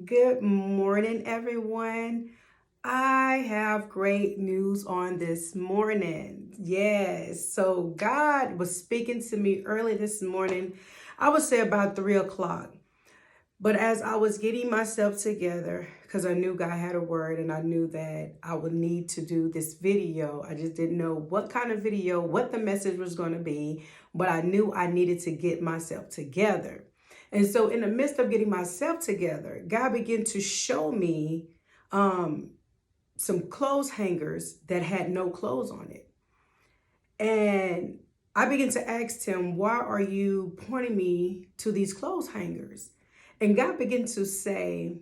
Good morning, everyone. I have great news on this morning. Yes. So God was speaking to me early this morning. I would say about 3 o'clock. But as I was getting myself together, because I knew God had a word and I knew that I would need to do this video, I just didn't know what kind of video, what the message was going to be, but I knew I needed to get myself together. And so, in the midst of getting myself together, God began to show me um, some clothes hangers that had no clothes on it. And I began to ask him, why are you pointing me to these clothes hangers? And God began to say,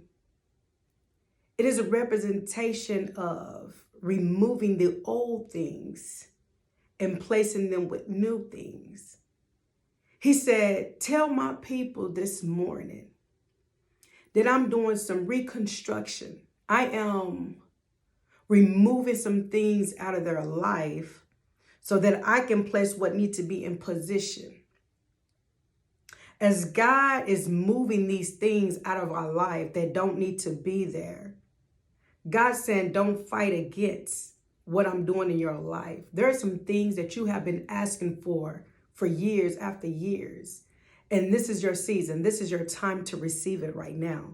it is a representation of removing the old things and placing them with new things. He said, tell my people this morning that I'm doing some reconstruction. I am removing some things out of their life so that I can place what needs to be in position. As God is moving these things out of our life that don't need to be there, God's saying, don't fight against what I'm doing in your life. There are some things that you have been asking for years after years. And this is your season. This is your time to receive it right now.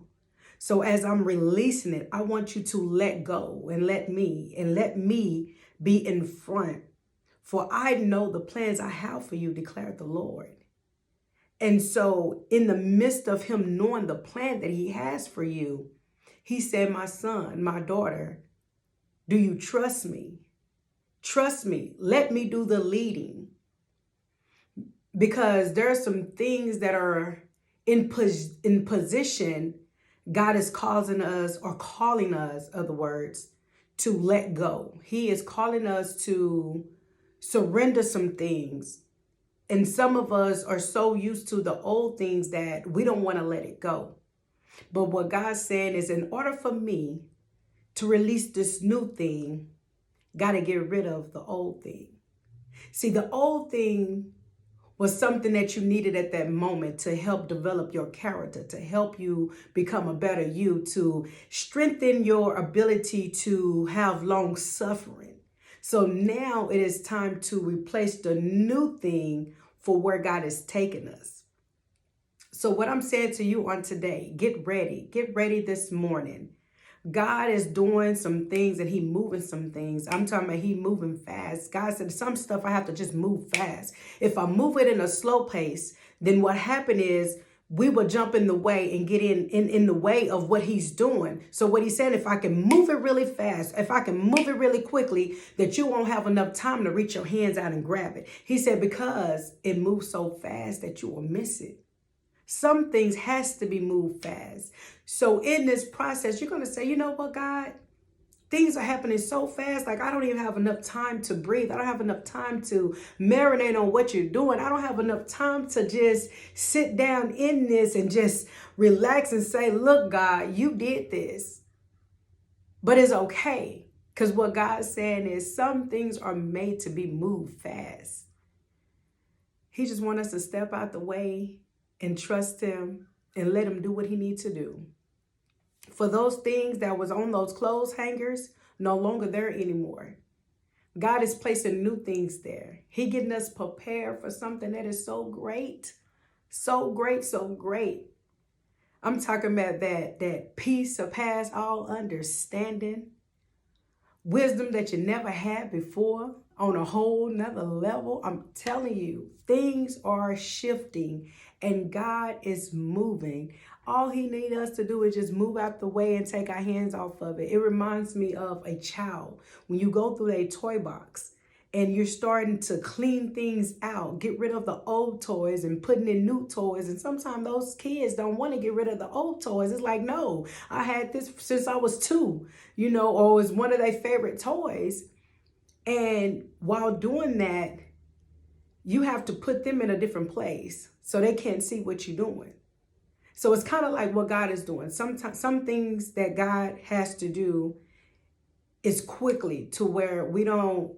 So as I'm releasing it, I want you to let go and let me be in front. For I know the plans I have for you, declared the Lord. And so in the midst of him knowing the plan that he has for you, he said, my son, my daughter, do you trust me? Trust me. Let me do the leading. Because there are some things that are in position. God is causing us or calling us, other words, to let go. He is calling us to surrender some things. And some of us are so used to the old things that we don't want to let it go. But what God's saying is, in order for me to release this new thing, got to get rid of the old thing. See, the old thing was something that you needed at that moment to help develop your character, to help you become a better you, to strengthen your ability to have long suffering. So now it is time to replace the new thing for where God is taking us. So what I'm saying to you on today, get ready this morning. God is doing some things and he moving some things. I'm talking about he moving fast. God said some stuff I have to just move fast. If I move it in a slow pace, then what happened is we will jump in the way and get in the way of what he's doing. So what he's saying, if I can move it really fast, if I can move it really quickly, that you won't have enough time to reach your hands out and grab it. He said, because it moves so fast that you will miss it. Some things has to be moved fast. So in this process, you're going to say, you know what, God? Things are happening so fast. Like I don't even have enough time to breathe. I don't have enough time to marinate on what you're doing. I don't have enough time to just sit down in this and just relax and say, look, God, you did this. But it's okay. Because what God's saying is some things are made to be moved fast. He just wants us to step out the way and trust him and let him do what he needs to do. For those things that was on those clothes hangers, no longer there anymore. God is placing new things there. He getting us prepared for something that is so great, so great, so great. I'm talking about that peace surpass all understanding, wisdom that you never had before on a whole nother level. I'm telling you, things are shifting and God is moving. All he needs us to do is just move out the way and take our hands off of it. It reminds me of a child. When you go through a toy box and you're starting to clean things out, get rid of the old toys and putting in new toys. And sometimes those kids don't want to get rid of the old toys. It's like, no, I had this since I was 2, or it was one of their favorite toys. And while doing that, you have to put them in a different place so they can't see what you're doing. So it's kind of like what God is doing. Sometimes some things that God has to do is quickly to where we don't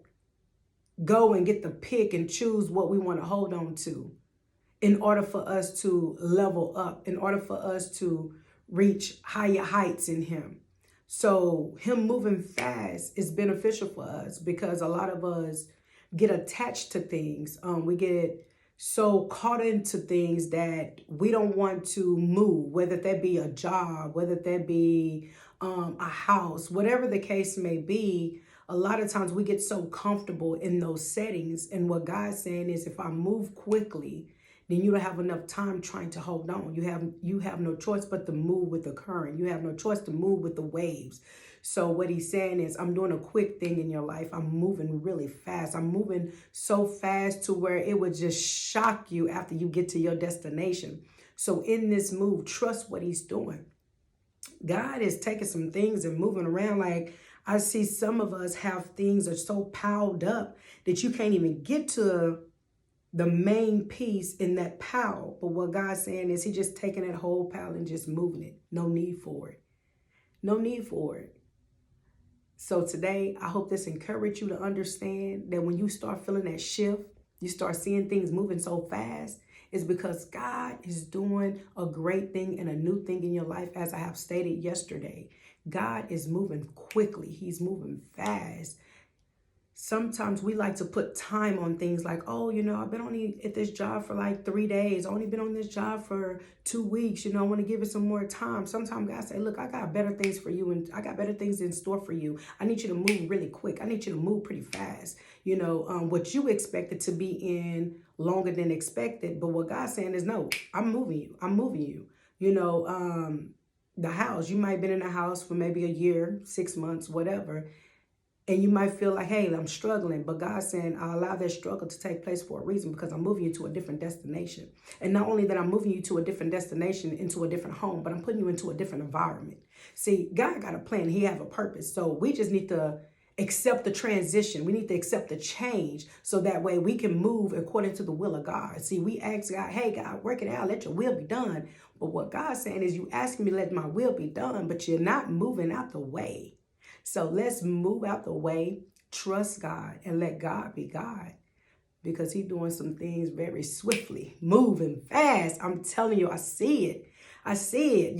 go and get the pick and choose what we want to hold on to in order for us to level up, in order for us to reach higher heights in him. So him moving fast is beneficial for us because a lot of us get attached to things. We get so caught into things that we don't want to move, whether that be a job, whether that be a house, whatever the case may be. A lot of times we get so comfortable in those settings. And what God's saying is, if I move quickly, then you don't have enough time trying to hold on. You have no choice but to move with the current. You have no choice to move with the waves. So what he's saying is, I'm doing a quick thing in your life. I'm moving really fast. I'm moving so fast to where it would just shock you after you get to your destination. So in this move, trust what he's doing. God is taking some things and moving around. Like, I see some of us have things that are so piled up that you can't even get to the main piece in that pile. But what God's saying is, he just taking that whole pile and just moving it. No need for it. No need for it. So today, I hope this encouraged you to understand that when you start feeling that shift, you start seeing things moving so fast, it's because God is doing a great thing and a new thing in your life. As I have stated yesterday, God is moving quickly. He's moving fast. Sometimes we like to put time on things like, oh, I've been only at this job for like 3 days. I've only been on this job for 2 weeks. I want to give it some more time. Sometimes God say, look, I got better things for you, and I got better things in store for you. I need you to move really quick. I need you to move pretty fast. What you expected to be in longer than expected. But what God's saying is, no, I'm moving you. I'm moving you. The house, you might have been in the house for maybe a year, 6 months, whatever. And you might feel like, hey, I'm struggling. But God's saying, I allow that struggle to take place for a reason, because I'm moving you to a different destination. And not only that, I'm moving you to a different destination, into a different home, but I'm putting you into a different environment. See, God got a plan. He have a purpose. So we just need to accept the transition. We need to accept the change, so that way we can move according to the will of God. See, we ask God, hey, God, work it out. Let your will be done. But what God's saying is, you asking me to let my will be done, but you're not moving out the way. So let's move out the way, trust God, and let God be God, because he's doing some things very swiftly, moving fast. I'm telling you, I see it. I see it.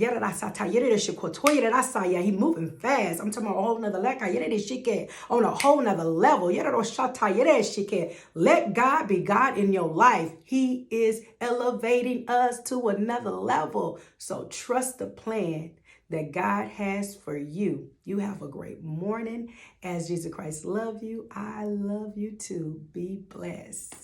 He moving fast. I'm talking about a whole nother level. On a whole nother level. Let God be God in your life. He is elevating us to another level. So trust the plan that God has for you. You have a great morning. As Jesus Christ loves you, I love you too. Be blessed.